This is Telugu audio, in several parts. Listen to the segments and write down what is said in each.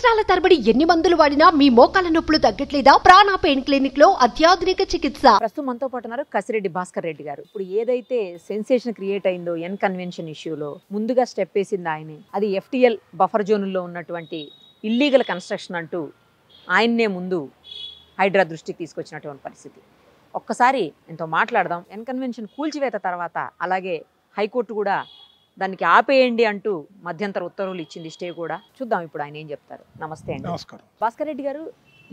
సంవత్సరాల తరబడి ఎన్ని మందులు వాడినా మీ మోకాల నొప్పులు తగ్గట్లేదా? ప్రాణ పెయిన్ క్లినిక్ లో అత్యాధునిక చికిత్స. ప్రస్తుతం మనతో పాటు ఉన్నారు కసిరెడ్డి భాస్కర్ రెడ్డి గారు. ఇప్పుడు ఏదైతే సెన్సేషన్ క్రియేట్ అయిందో ఎన్ కన్వెన్షన్ ఇష్యూలో ముందుగా స్టెప్ వేసింది ఆయనే. అది FTL బఫర్ జోన్లో ఉన్నటువంటి ఇల్లీగల్ కన్స్ట్రక్షన్ అంటూ ఆయన్నే ముందు హైడ్రా దృష్టికి తీసుకొచ్చినటువంటి పరిస్థితి. ఒక్కసారి ఎంతో మాట్లాడదాం. ఎన్ కన్వెన్షన్ కూల్చివేత తర్వాత అలాగే హైకోర్టు కూడా దానికి ఆపేయండి అంటూ మధ్యంతర ఉత్తర్వులు ఇచ్చింది, స్టే కూడా. చూద్దాం ఇప్పుడు ఆయన ఏం చెప్తారు. నమస్తే అండి. నమస్కారం. భాస్కర్ రెడ్డి గారు,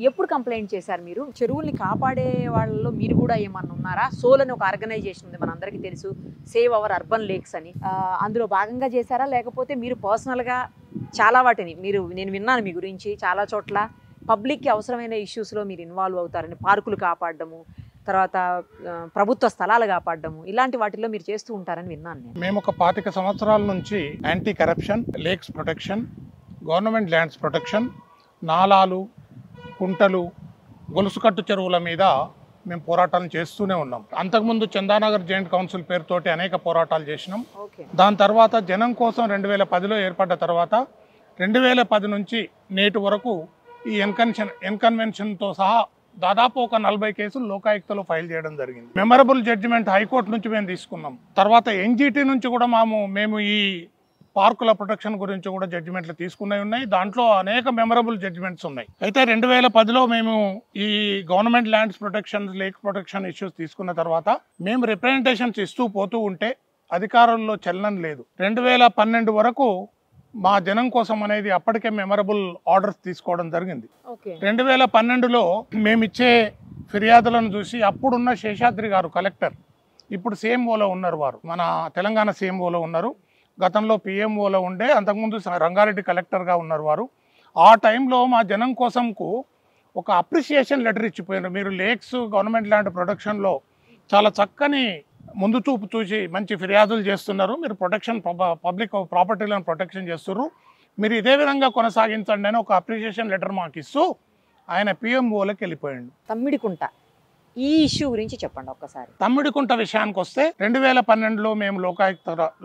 ఎప్పుడు కంప్లైంట్ చేశారు మీరు? చెరువుల్ని కాపాడే వాళ్ళలో మీరు కూడా ఏమన్నా ఉన్నారా? సోల్ అని ఒక ఆర్గనైజేషన్ ఉంది, మనందరికీ తెలుసు, సేవ్ అవర్ అర్బన్ లేక్స్ అని. అందులో భాగంగా చేశారా, లేకపోతే మీరు పర్సనల్గా చాలా వాటిని నేను విన్నాను మీ గురించి, చాలా చోట్ల పబ్లిక్కి అవసరమైన ఇష్యూస్లో మీరు ఇన్వాల్వ్ అవుతారని, పార్కులు కాపాడడము, తర్వాత ప్రభుత్వ స్థలాలు కాపాడడము, ఇలాంటి వాటిల్లో మీరు చేస్తూ ఉంటారని విన్నాను నేను. మేము ఒక 25 సంవత్సరాల నుంచి anti corruption, lakes protection, government lands protection, నాలాలు, కుంటలు, గొలుసుకట్టు చెరువుల మీద మేము పోరాటాలు చేస్తూనే ఉన్నాం. అంతకుముందు చందానగర్ జాయింట్ కౌన్సిల్ పేరుతోటి అనేక పోరాటాలు చేసినాం. దాని తర్వాత జనం కోసం 2010లో ఏర్పడ్డ తర్వాత 2010 నుంచి నేటి వరకు ఈ ఎన్కన్వెన్షన్తో సహా దాదాపు ఒక 40 కేసులు లోకాయుక్తలో ఫైల్ చేయడం జరిగింది. మెమరబుల్ జడ్జిమెంట్ హైకోర్టు నుంచి మేము తీసుకున్నాం. తర్వాత NGT నుంచి కూడా మేము ఈ పార్కుల ప్రొటెక్షన్ గురించి కూడా జడ్జిమెంట్లు తీసుకున్నవి ఉన్నాయి. దాంట్లో అనేక మెమరబుల్ జడ్జిమెంట్స్ ఉన్నాయి. అయితే 2010లో మేము ఈ government lands protection, lake protection issues తీసుకున్న తర్వాత మేము రిప్రజెంటేషన్స్ ఇస్తూ పోతూ ఉంటే అధికారుల్లో చలనం లేదు. 2012 వరకు మా జనం కోసం అనేది అప్పటికే మెమరబుల్ ఆర్డర్స్ తీసుకోవడం జరిగింది. 2012లో మేమిచ్చే ఫిర్యాదులను చూసి అప్పుడున్న శేషాద్రి గారు కలెక్టర్, ఇప్పుడు CMOలో ఉన్నారు, వారు మన తెలంగాణ CMOలో ఉన్నారు, గతంలో PMOలో ఉండే, అంతకుముందు రంగారెడ్డి కలెక్టర్గా ఉన్నారు వారు. ఆ టైంలో మా జనం కోసంకు ఒక అప్రిషియేషన్ లెటర్ ఇచ్చిపోయినారు. మీరు లేక్స్, గవర్నమెంట్ ల్యాండ్ ప్రొటెక్షన్లో చాలా చక్కని ముందు చూపు చూసి మంచి ఫిర్యాదులు చేస్తున్నారు, మీరు ప్రొటెక్షన్, పబ్లిక్ ప్రాపర్టీలను ప్రొటెక్షన్ చేస్తున్నారు, మీరు ఇదే విధంగా కొనసాగించండి అని ఒక అప్రిషియేషన్ లెటర్ మాకు ఇస్తూ ఆయన PMOలోకి వెళ్ళిపోయాడు. తమ్మిడికుంట ఈ ఇష్యూ గురించి చెప్పండి ఒక్కసారి. తమ్మిడికుంట విషయానికి వస్తే 2012లో మేము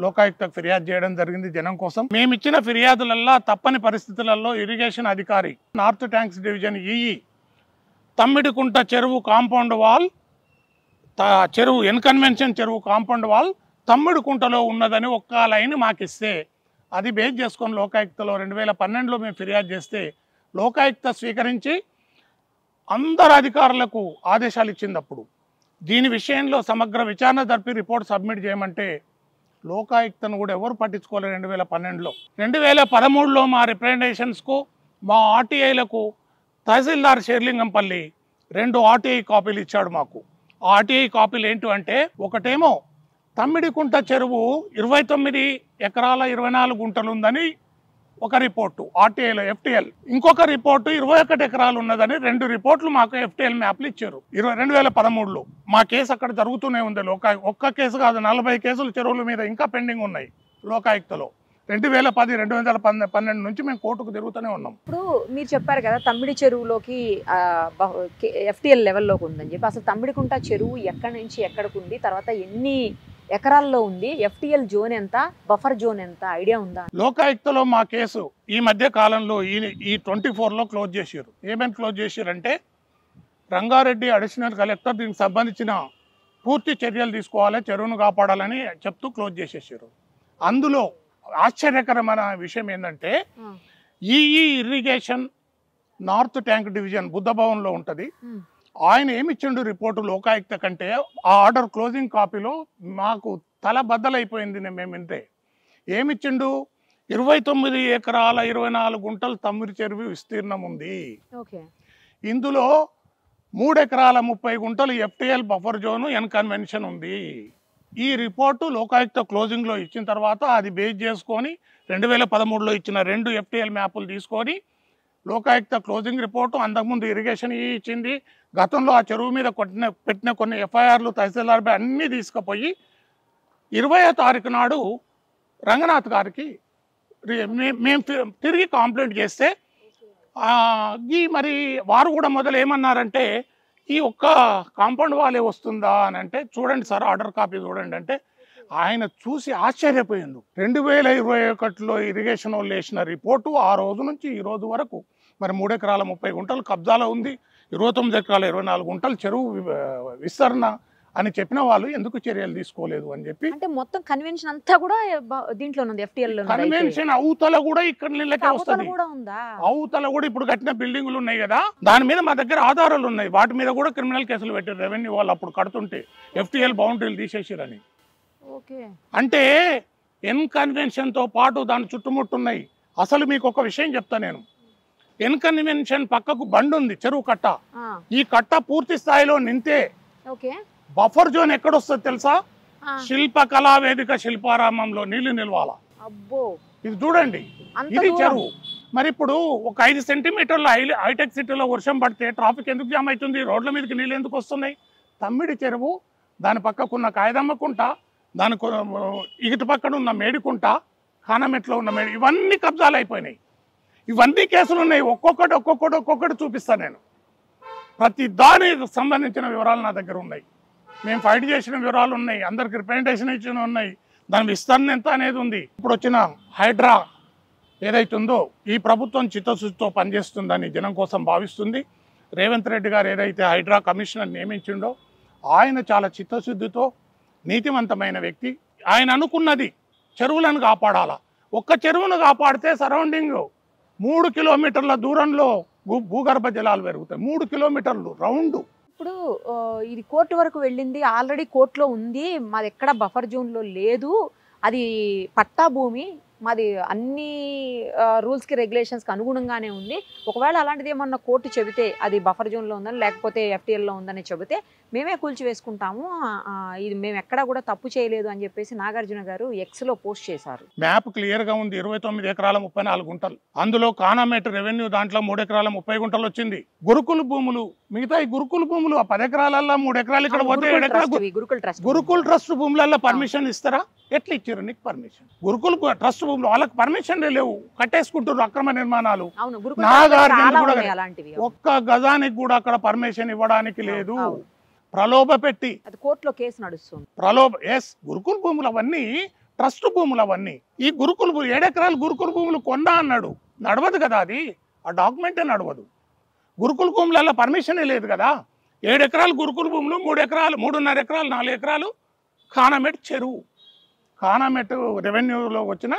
లోకాయుక్తకు ఫిర్యాదు చేయడం జరిగింది జనం కోసం. మేము ఇచ్చిన ఫిర్యాదులల్లా తప్పని పరిస్థితులలో ఇరిగేషన్ అధికారి, north tanks division EE, Tammidikunta చెరువు కాంపౌండ్ వాల్, చెరువు ఎన్కన్వెన్షన్ చెరువు కాంపౌండ్ వాల్ తమ్మిడికుంటలో ఉన్నదని ఒక్క లైన్ మాకు ఇస్తే అది బేస్ చేసుకొని లోకాయుక్తలో 2012లో మేము ఫిర్యాదు చేస్తే లోకాయుక్త స్వీకరించి అందరు అధికారులకు ఆదేశాలు ఇచ్చింది. అప్పుడు దీని విషయంలో సమగ్ర విచారణ జరిపి రిపోర్ట్ సబ్మిట్ చేయమంటే లోకాయుక్తను కూడా ఎవరు పట్టించుకోలేదు 2012లో. 2013లో మా రిప్రజెంటేషన్స్కు, మా RTIలకు తహసీల్దార్ షేర్లింగంపల్లి 2 RTI కాపీలు ఇచ్చాడు మాకు. ఆ RTI కాపీలు ఏంటి అంటే, ఒకటేమో తమ్మిడికుంట చెరువు 29 ఎకరాల 24 గుంటలు ఉందని ఒక రిపోర్టు RTIలో FTL, ఇంకొక రిపోర్టు 21 ఎకరాలు ఉన్నదని 2 రిపోర్ట్లు మాకు FTL మ్యాప్లు ఇచ్చారు 2013లో. మా కేసు అక్కడ జరుగుతూనే ఉంది. ఒక్క కేసు కాదు, 40 కేసులు చెరువుల మీద ఇంకా పెండింగ్ ఉన్నాయి లోకాయుక్తలో. 2010, 2012 నుంచి మేము కోర్టుకు తిరుగుతూనే ఉన్నాం. ఇప్పుడు మీరు చెప్పారు కదా తమ్మిడి చెరువులోకి FTL లెవెల్లోకి ఉందని చెప్పి, అసలు తమ్మిడికుంట చెరువు ఎక్కడి నుంచి ఎక్కడికి ఉంది, తర్వాత ఎన్ని ఎకరాల్లో ఉంది, FTL జోన్ ఎంత, బఫర్ జోన్ ఎంత, ఐడియా ఉందా? లోకాయుక్తలో మా కేసు ఈ మధ్య కాలంలో ఈ 24లో క్లోజ్ చేశారు. ఏమేమి క్లోజ్ చేశారంటే, రంగారెడ్డి అడిషనల్ కలెక్టర్ దీనికి సంబంధించిన పూర్తి చర్యలు తీసుకోవాలి, చెరువును కాపాడాలని చెప్తూ క్లోజ్ చేసేసారు. అందులో ఆశ్చర్యకరమైన విషయం ఏంటంటే, ఈ ఇరిగేషన్ నార్త్ ట్యాంక్ డివిజన్ బుద్ధభవన్లో ఉంటుంది. ఆయన ఏమిచ్చిండు రిపోర్టు లోకాయుక్త కంటే, ఆ ఆర్డర్ క్లోజింగ్ కాపీలో మాకు తల బద్దలైపోయింది. మేము వింటే ఏమిచ్చిండు, 29 ఎకరాల 24 గుంటలు తమ్మిడి చెరువు విస్తీర్ణం ఉంది. ఇందులో 3 ఎకరాల 30 గుంటలు FTL బఫర్ జోను ఎన్కన్వెన్షన్ ఉంది. ఈ రిపోర్టు లోకాయుక్త క్లోజింగ్లో ఇచ్చిన తర్వాత అది బేస్ చేసుకొని 2013లో ఇచ్చిన 2 FTL మ్యాపులు తీసుకొని లోకాయుక్త క్లోజింగ్ రిపోర్టు, అంతకుముందు ఇరిగేషన్ ఇచ్చింది, గతంలో ఆ చెరువు మీద పెట్టిన కొన్ని FIRలు, తహసీల్దార్పై అన్నీ తీసుకుపోయి 20వ తారీఖు నాడు రంగనాథ్ గారికి మేము తిరిగి కంప్లైంట్ చేస్తే మరి వారు కూడా మొదలు ఏమన్నారంటే, ఈ ఒక్క కాంపౌండ్ వాలే వస్తుందా అని అంటే, చూడండి సార్ ఆర్డర్ కాపీ చూడండి అంటే, ఆయన చూసి ఆశ్చర్యపోయిండు. 2021లో ఇరిగేషన్ వాళ్ళు వేసిన రిపోర్టు ఆ రోజు నుంచి ఈ రోజు వరకు మరి 3 ఎకరాల 30 గుంటలు కబ్జాలో ఉంది, 29 ఎకరాల 24 గుంటలు చెరువు విస్తరణ అని చెప్పిన వాళ్ళు ఎందుకు చర్యలు తీసుకోలేదు అని చెప్పి. అంటే మొత్తం కన్వెన్షన్ అంతా కూడా దీంట్లో ఉంది, FTL లో. కన్వెన్షన్ అవతల కూడా ఇక్కడ నీళ్ళకే వస్తుంది, అవతల కూడా ఇప్పుడు కట్టిన బిల్డింగులు ఉన్నాయి కదా, దాని మీద మా దగ్గర ఆధారాలు ఉన్నాయి, వాటి మీద కూడా క్రిమినల్ కేసులు పెట్టారు రెవెన్యూ వాళ్ళు అప్పుడు కడుతుంటే FTL బౌండరీలు తీసేసారని. అంటే ఎన్ కన్వెన్షన్ తో పాటు దాని చుట్టుముట్టున్నాయి. అసలు మీకు ఒక విషయం చెప్తా నేను, ఎన్ కన్వెన్షన్ పక్కకు బండి ఉంది, చెరువు కట్ట. ఈ కట్ట పూర్తి స్థాయిలో నింతే బఫర్ జోన్ ఎక్కడొస్తుంది తెలుసా? శిల్పకళా వేదిక శిల్పారామంలో నీళ్లు నిల్వాల. ఇది చూడండి, ఇది చెరువు. మరి ఇప్పుడు ఒక 5 సెంటీమీటర్ల హైటెక్ సిటీలో వర్షం పడితే ట్రాఫిక్ ఎందుకు జామ్ అవుతుంది? రోడ్ల మీదకి నీళ్ళు ఎందుకు వస్తున్నాయి? తమ్మిడి చెరువు, దాని పక్కకున్న కాయదమ్మ కుంట, దాని ఇటు పక్కన ఉన్న మేడికుంట, ఖానమెట్లో ఉన్న మేడి, ఇవన్నీ కబ్జాలు అయిపోయినాయి. ఇవన్నీ కేసులు ఉన్నాయి. ఒక్కొక్కటి చూపిస్తాను నేను. ప్రతి దానికి సంబంధించిన వివరాలు నా దగ్గర ఉన్నాయి. మేము ఫైట్ చేసిన వివరాలు ఉన్నాయి, అందరికి రిప్రజెంటేషన్ ఇచ్చిన ఉన్నాయి, దాని విస్తరణ ఎంత అనేది ఉంది. ఇప్పుడు వచ్చిన హైడ్రా ఏదైతుందో ఈ ప్రభుత్వం చిత్తశుద్ధితో పనిచేస్తుందని జనం కోసం భావిస్తుంది. రేవంత్ రెడ్డి గారు ఏదైతే హైడ్రా కమిషనర్ నియమించిండో ఆయన చాలా చిత్తశుద్ధితో నీతివంతమైన వ్యక్తి. ఆయన అనుకున్నది చెరువులను కాపాడాలా. ఒక్క చెరువును కాపాడితే సరౌండింగ్ 3 కిలోమీటర్ల దూరంలో భూగర్భ జలాలు పెరుగుతాయి. 3 కిలోమీటర్లు రౌండ్. ఇప్పుడు ఇది కోర్టు వరకు వెళ్ళింది, ఆల్రెడీ కోర్టులో ఉంది, మాది ఎక్కడ బఫర్ జోన్లో లేదు, అది పట్టా భూమి, మాది అన్ని రూల్స్కి రెగ్యులేషన్స్కి అనుగుణంగానే ఉంది. ఒకవేళ అలాంటిది ఏమన్నా కోర్టు చెబితే అది బఫర్ జోన్లో ఉందని లేకపోతే FTLలో ఉందని చెబితే మేమే కూల్చివేసుకుంటాము, ఇది మేము ఎక్కడా కూడా తప్పు చేయలేదు అని చెప్పేసి నాగార్జున గారు Xలో పోస్ట్ చేశారు. మ్యాప్ క్లియర్గా ఉంది, 29 ఎకరాల 34 గుంటలు. అందులో కానామేట్ రెవెన్యూ దాంట్లో 3 ఎకరాల 30 గుంటలు వచ్చింది. గురుకుల భూములు, మిగతా ఈ గురుకుల భూములు ఆ 10 ఎకరాలల్లో 3 ఎకరాలు ఇక్కడ పోతే 7 ఎకరాలు గురుకుల ట్రస్ట్ భూములలో పర్మిషన్ ఇస్తారా? ఎట్లా ఇచ్చారు నీకు పర్మిషన్? గురుకుల ట్రస్ట్ భూములు వాళ్ళకి పర్మిషన్ లేవు, కట్టేసుకుంటారు అక్రమ నిర్మాణాలు. నాగార్జున కూడా ఒక్క గజానికి కూడా అక్కడ పర్మిషన్ ఇవ్వడానికి లేదు. ప్రలోభ పెట్టి కోర్టులో కేసు నడుస్తుంది. గురుకుల భూములు అవన్నీ ట్రస్ట్ భూములు అవన్నీ. ఈ గురుకుల 7 ఎకరాలు గురుకుల భూములు కొండా అన్నాడు, నడవదు కదా అది, ఆ డాక్యుమెంటే నడవదు. గురుకుల భూములలో పర్మిషనే లేదు కదా. 7 ఎకరాలు గురుకుల భూములు, 3 ఎకరాలు 3.5 ఎకరాలు 4 ఎకరాలు ఖానామెట్ చెరువు. ఖానామెట్ రెవెన్యూలో వచ్చిన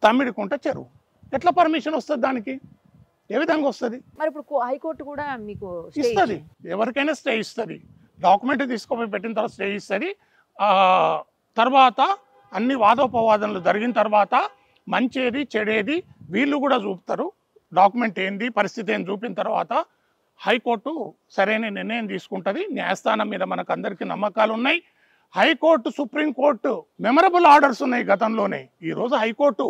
తమ్మిడికుంట చెరువు. ఎట్లా పర్మిషన్ వస్తుంది దానికి? ఏ విధంగా వస్తుంది? మరి ఇప్పుడు హైకోర్టు కూడా మీకు ఇస్తుంది, ఎవరికైనా స్టే ఇస్తుంది. డాక్యుమెంట్ తీసుకుపోయి పెట్టిన తర్వాత స్టే ఇస్తుంది. తర్వాత అన్ని వాదోపవాదనలు జరిగిన తర్వాత మంచేది చెడేది వీళ్ళు కూడా చూపుతారు. డాక్యుమెంట్ ఏంది పరిస్థితి ఏంది చూపిన తర్వాత హైకోర్టు సరైన నిర్ణయం తీసుకుంటుంది. న్యాయస్థానం మీద మనకు అందరికీ నమ్మకాలు ఉన్నాయి. హైకోర్టు సుప్రీంకోర్టు మెమరబుల్ ఆర్డర్స్ ఉన్నాయి గతంలోనే. ఈరోజు హైకోర్టు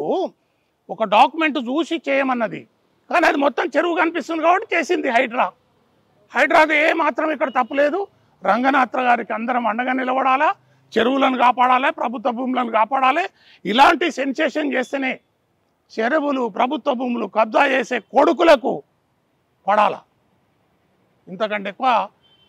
ఒక డాక్యుమెంట్ చూసి చేయమన్నది, కానీ అది మొత్తం చెరువు కనిపిస్తుంది కాబట్టి చేసింది హైడ్రాది ఏ మాత్రం ఇక్కడ తప్పులేదు. రంగనాథ్ గారికి అందరం అండగా నిలబడాలా, చెరువులను కాపాడాలి, ప్రభుత్వ భూములను కాపాడాలి. ఇలాంటి సెన్సేషన్ చేస్తేనే చెరువులు ప్రభుత్వ భూములు కబ్జా చేసే కొడుకులకు పడాలా. ఇంతకంటే ఎక్కువ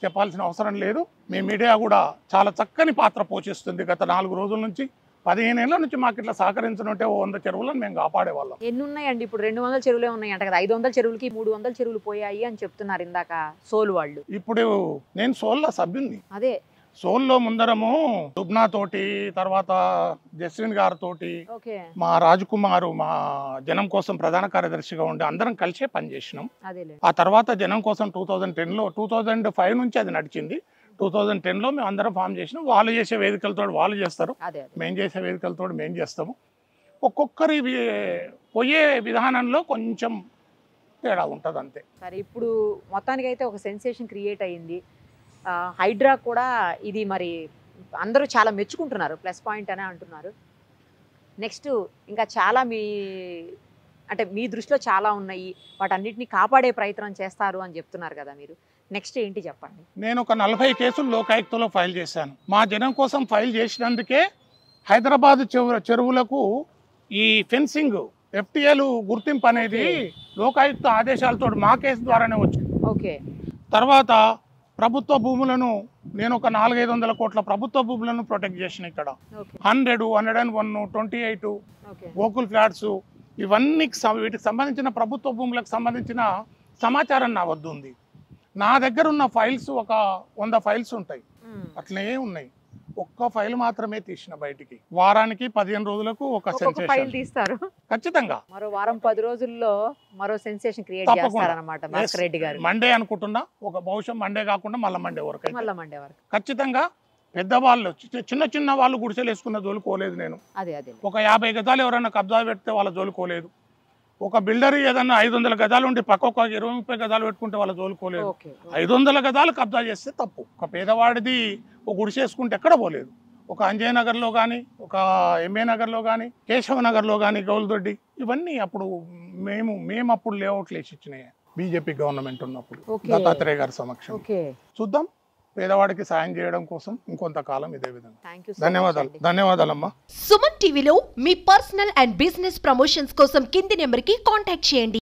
చెప్పాల్సిన అవసరం లేదు. మీ మీడియా కూడా చాలా చక్కని పాత్ర పోషిస్తుంది. గత 4 రోజుల నుంచి 15 ఏళ్ళ నుంచి మాకు ఇట్లా సహకరించనుంటే 100 చెరువులను మేము కాపాడేవాళ్ళం. ఎన్ని ఉన్నాయండి ఇప్పుడు? 200 చెరువులే ఉన్నాయి అంట కదా. 500 చెరువులకి 300 చెరువులు పోయాయి అని చెప్తున్నారు ఇందాక సోల్ వాళ్ళు. ఇప్పుడు నేను సోల్లో సభ్యుని. అదే సోల్లో ముందరము దుబ్నా తోటి, తర్వాత జస్విన్ గారితోటి, మా రాజకుమారు మా జనం కోసం ప్రధాన కార్యదర్శిగా ఉండి అందరం కలిసే పనిచేసినాం. ఆ తర్వాత జనం కోసం 2010లో 2005 నుంచి అది నడిచింది. 2010లో మేము అందరం ఫామ్ చేసినాం. వాళ్ళు చేసే వేదికలతో వాళ్ళు చేస్తారు, మేము చేసే వేదికలతో మేము చేస్తాము. ఒక్కొక్కరి పోయే విధానంలో కొంచెం తేడా ఉంటుంది అంతే. సరే, ఇప్పుడు మొత్తానికైతే ఒక సెన్సేషన్ క్రియేట్ అయ్యింది. హైడ్రా కూడా ఇది మరి అందరూ చాలా మెచ్చుకుంటున్నారు, ప్లస్ పాయింట్ అనే అంటున్నారు. నెక్స్ట్ ఇంకా చాలా మీ దృష్టిలో చాలా ఉన్నాయి, వాటన్నిటిని కాపాడే ప్రయత్నం చేస్తారు అని చెప్తున్నారు కదా మీరు. నెక్స్ట్ ఏంటి చెప్పండి. నేను ఒక 40 కేసులు లోకాయుక్తలో ఫైల్ చేశాను. మా జనం కోసం ఫైల్ చేసినందుకే హైదరాబాద్ చెరువులకు ఈ ఫెన్సింగ్ FTL గుర్తింపు అనేది లోకాయుక్త ఆదేశాలతో మా కేసు ద్వారానే వచ్చింది. ఓకే. తర్వాత ప్రభుత్వ భూములను నేను ఒక 400-500 కోట్ల ప్రభుత్వ భూములను ప్రొటెక్ట్ చేసిన ఇక్కడ 100, 101, 28 గోకుల్ ఫ్లాట్స్ ఇవన్నీ వీటికి సంబంధించిన ప్రభుత్వ భూములకు సంబంధించిన సమాచారం నా వద్ద ఉంది. నా దగ్గర ఉన్న ఫైల్స్ ఒక 100 ఫైల్స్ ఉంటాయి, అట్లనే ఉన్నాయి. ఒక్క ఫైల్ మాత్రమే తీసిన బయటికి. వారానికి 15 రోజులకు ఒక ఫైల్ సెన్సేషన్ తీస్తారు. ఖచ్చితంగా మరో వారం 10 రోజుల్లో మరో సెన్సేషన్ క్రియేట్ చేస్తారన్నమాట భాస్కర్ రెడ్డి గారు. మండే అనుకుంటున్నా, ఒక బహుశా మండే కాకుండా మళ్ళీ మండే వరకు అయితే. మళ్ళా మండే వరకు ఖచ్చితంగా పెద్దవాళ్ళు చిన్న వాళ్ళు గుడిసెలు వేసుకున్న జోలుకోలేదు నేను. అదే ఒక 50 గజాలు ఎవరైనా కబ్జా పెడితే వాళ్ళ జోలుకోలేదు. ఒక బిల్డర్ ఏదన్నా 500 గజాలు ఉండి పక్క ఒక 20-30 గజాలు పెట్టుకుంటే వాళ్ళ జోలుకోలేదు. 500 గజాలు కబ్జా చేస్తే తప్పు. ఒక పేదవాడిది ఒక గుడిసె వేసుకుంటే ఎక్కడ పోలేదు. ఒక అంజయ్ నగర్లో కానీ, ఒక ఎంఏ నగర్లో కానీ, కేశవ నగర్లో కానీ, గౌల్దొడ్డి ఇవన్నీ అప్పుడు మేము అప్పుడు లేఅవుట్లు వేసి ఇచ్చినాయి బీజేపీ గవర్నమెంట్ ఉన్నప్పుడు దత్తాత్రేయ గారి సమక్షం. చూద్దాం, పేదవాడికి సాయం చేయడం కోసం ఇంకొంతకాలం ఇదే విధంగా. ధన్యవాదాలమ్మా. సుమన్ టీవీలో మీ పర్సనల్ అండ్ బిజినెస్ ప్రమోషన్స్ కోసం కింది నెంబర్కి కాంటాక్ట్ చేయండి.